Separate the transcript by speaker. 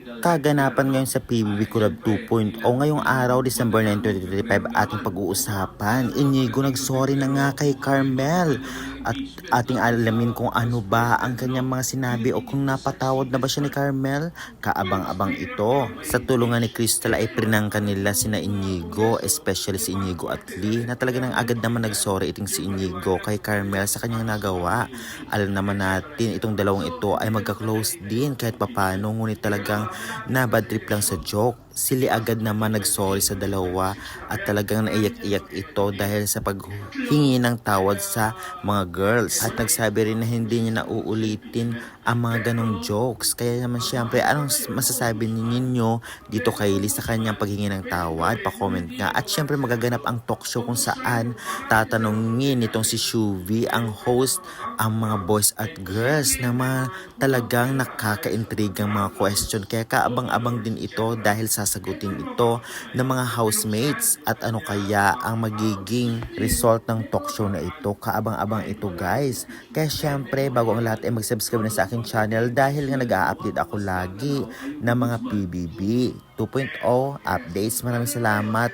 Speaker 1: Kaganapan ngayon sa PBB Collab 2.0 ngayong araw, December 9, 2025, ating pag-uusapan. Inigo nagsorry na nga kay Carmel at ating alamin kung ano ba ang kanyang mga sinabi o kung napatawad na ba siya ni Carmel. Kaabang-abang ito. Sa tulungan ni Crystal ay prinangkan nila sina Inigo, especially si Inigo at Lee, na talaga nang agad naman nagsorry iting si Inigo kay Carmel sa kanyang nagawa. Alam naman natin itong dalawang ito ay magka-close din kahit papano, ngunit talagang na bad trip lang sa joke. Sili agad naman nagsorry sa dalawa at talagang naiyak-iyak ito dahil sa paghingi ng tawad sa mga girls. At nagsabi rin na hindi niya nauulitin ang mga ganong jokes. Kaya naman syempre, anong masasabi ninyo dito kay Lee sa kanyang paghingi ng tawad? Pa-comment nga. At syempre magaganap ang talk show kung saan tatanungin itong si Shuvi, ang host, ang mga boys at girls na mga talagang nakaka-intrigang mga question. Kaya kaabang-abang din ito dahil sasagutin ito ng mga housemates. At ano kaya ang magiging result ng talk show na ito? Kaabang-abang ito guys. Kaya syempre bago ang lahat ay mag-subscribe na sa aking channel dahil nga nag-a-update ako lagi ng mga PBB 2.0 updates. Maraming salamat.